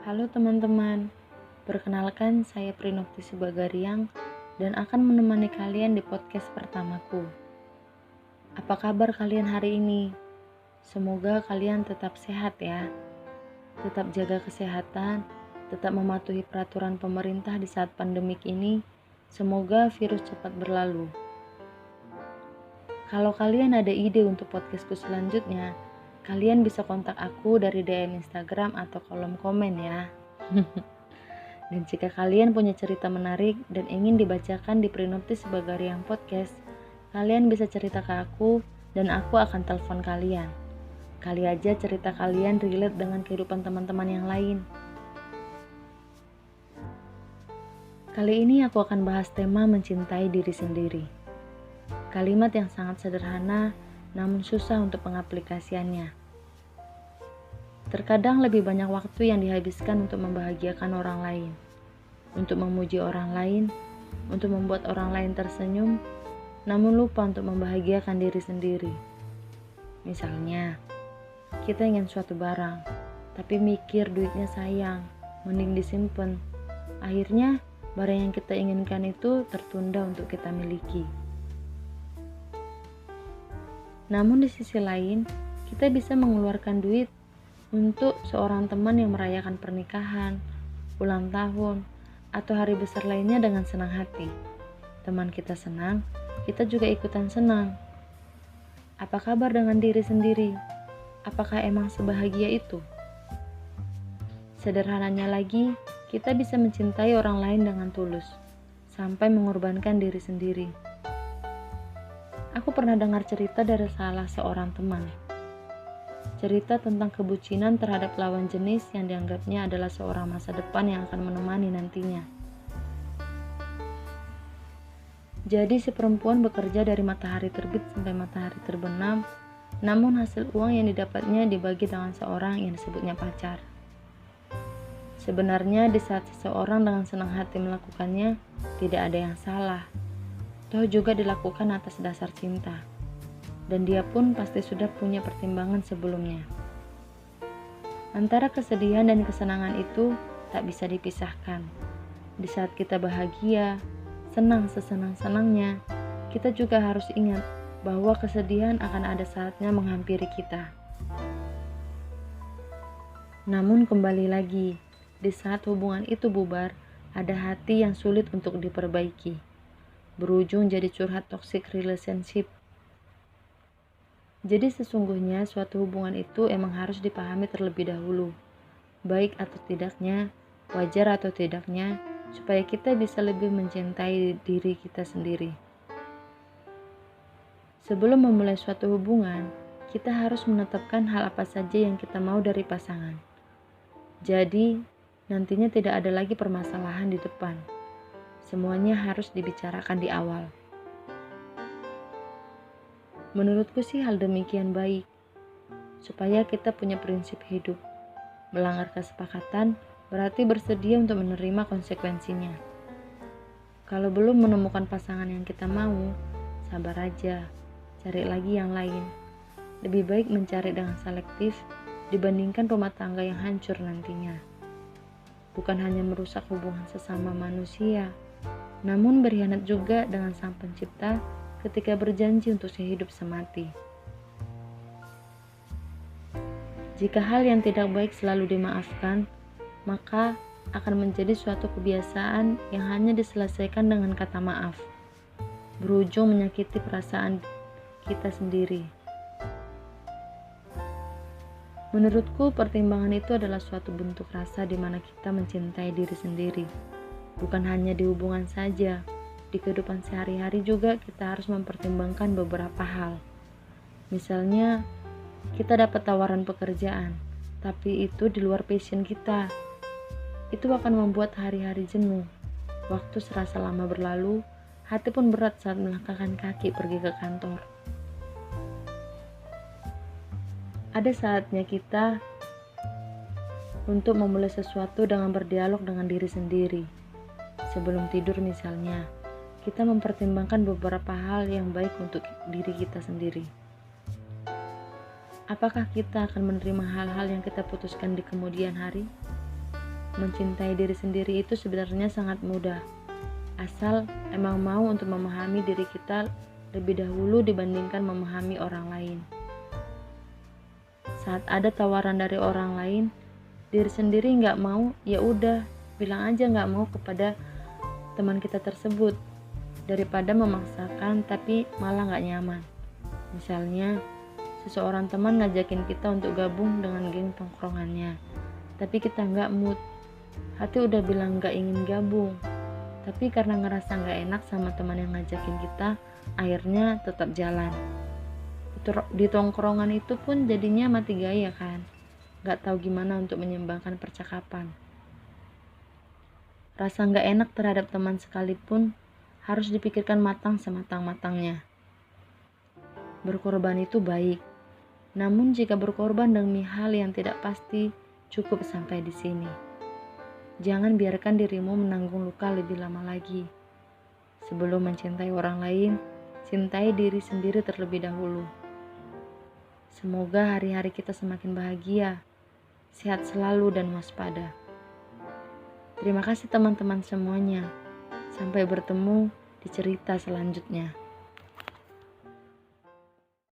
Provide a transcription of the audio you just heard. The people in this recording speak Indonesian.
Halo teman-teman, perkenalkan saya Prinokti Subagariang dan akan menemani kalian di podcast pertamaku. Apa kabar kalian hari ini? Semoga kalian tetap sehat ya. Tetap jaga kesehatan, tetap mematuhi peraturan pemerintah di saat pandemik ini. Semoga virus cepat berlalu. Kalau kalian ada ide untuk podcastku selanjutnya, kalian bisa kontak aku dari DM Instagram atau kolom komen ya. Dan jika kalian punya cerita menarik dan ingin dibacakan di Prinokti Subagariang Podcast, kalian bisa cerita ke aku dan aku akan telepon kalian. Kali aja cerita kalian relate dengan kehidupan teman-teman yang lain. Kali ini aku akan bahas tema mencintai diri sendiri. Kalimat yang sangat sederhana namun susah untuk pengaplikasiannya. Terkadang lebih banyak waktu yang dihabiskan untuk membahagiakan orang lain, untuk memuji orang lain, untuk membuat orang lain tersenyum, namun lupa untuk membahagiakan diri sendiri. Misalnya, kita ingin suatu barang, tapi mikir duitnya sayang, mending disimpan. Akhirnya, barang yang kita inginkan itu tertunda untuk kita miliki. Namun di sisi lain, kita bisa mengeluarkan duit untuk seorang teman yang merayakan pernikahan, ulang tahun, atau hari besar lainnya dengan senang hati. Teman kita senang, kita juga ikutan senang. Apa kabar dengan diri sendiri? Apakah emang sebahagia itu? Sederhananya lagi, kita bisa mencintai orang lain dengan tulus, sampai mengorbankan diri sendiri. Aku pernah dengar cerita dari salah seorang teman. Cerita tentang kebucinan terhadap lawan jenis yang dianggapnya adalah seorang masa depan yang akan menemani nantinya. Jadi si perempuan bekerja dari matahari terbit sampai matahari terbenam, namun hasil uang yang didapatnya dibagi dengan seorang yang disebutnya pacar. Sebenarnya di saat seseorang dengan senang hati melakukannya, tidak ada yang salah. Toh juga dilakukan atas dasar cinta, dan dia pun pasti sudah punya pertimbangan sebelumnya. Antara kesedihan dan kesenangan itu tak bisa dipisahkan. Di saat kita bahagia, senang sesenang-senangnya, kita juga harus ingat bahwa kesedihan akan ada saatnya menghampiri kita. Namun kembali lagi, di saat hubungan itu bubar, ada hati yang sulit untuk diperbaiki. Berujung jadi curhat toxic relationship. Jadi sesungguhnya suatu hubungan itu emang harus dipahami terlebih dahulu, baik atau tidaknya, wajar atau tidaknya, supaya kita bisa lebih mencintai diri kita sendiri. Sebelum memulai suatu hubungan, kita harus menetapkan hal apa saja yang kita mau dari pasangan. Jadi, nantinya tidak ada lagi permasalahan di depan. Semuanya harus dibicarakan di awal. Menurutku sih hal demikian baik, supaya kita punya prinsip hidup. Melanggar kesepakatan berarti bersedia untuk menerima konsekuensinya. Kalau belum menemukan pasangan yang kita mau, sabar aja, cari lagi yang lain. Lebih baik mencari dengan selektif dibandingkan rumah tangga yang hancur nantinya. Bukan hanya merusak hubungan sesama manusia, namun berkhianat juga dengan Sang Pencipta ketika berjanji untuk sehidup semati. Jika hal yang tidak baik selalu dimaafkan, maka akan menjadi suatu kebiasaan yang hanya diselesaikan dengan kata maaf, berujung menyakiti perasaan kita sendiri. Menurutku, pertimbangan itu adalah suatu bentuk rasa di mana kita mencintai diri sendiri. Bukan hanya di hubungan saja, di kehidupan sehari-hari juga kita harus mempertimbangkan beberapa hal. Misalnya, kita dapat tawaran pekerjaan, tapi itu di luar passion kita. Itu akan membuat hari-hari jenuh. Waktu serasa lama berlalu, hati pun berat saat melangkahkan kaki pergi ke kantor. Ada saatnya kita untuk memulai sesuatu dengan berdialog dengan diri sendiri. Sebelum tidur misalnya, kita mempertimbangkan beberapa hal yang baik untuk diri kita sendiri. Apakah kita akan menerima hal-hal yang kita putuskan di kemudian hari? mencintai diri sendiri itu sebenarnya sangat mudah, asal emang mau untuk memahami diri kita lebih dahulu dibandingkan memahami orang lain. Saat ada tawaran dari orang lain, diri sendiri nggak mau, ya udah bilang aja nggak mau kepada teman kita tersebut, daripada memaksakan tapi malah nggak nyaman. Misalnya, seseorang teman ngajakin kita untuk gabung dengan geng tongkrongannya, tapi kita nggak mood. Hati udah bilang nggak ingin gabung, tapi karena ngerasa nggak enak sama teman yang ngajakin kita, akhirnya tetap jalan. Di tongkrongan itu pun jadinya mati gaya kan, nggak tahu gimana untuk menyeimbangkan percakapan. Rasa nggak enak terhadap teman sekalipun harus dipikirkan matang sematang-matangnya. Berkorban itu baik, namun jika berkorban demi hal yang tidak pasti, cukup sampai di sini. Jangan biarkan dirimu menanggung luka lebih lama lagi. Sebelum mencintai orang lain, cintai diri sendiri terlebih dahulu. Semoga hari-hari kita semakin bahagia, sehat selalu dan waspada. Terima kasih teman-teman semuanya. Sampai bertemu di cerita selanjutnya.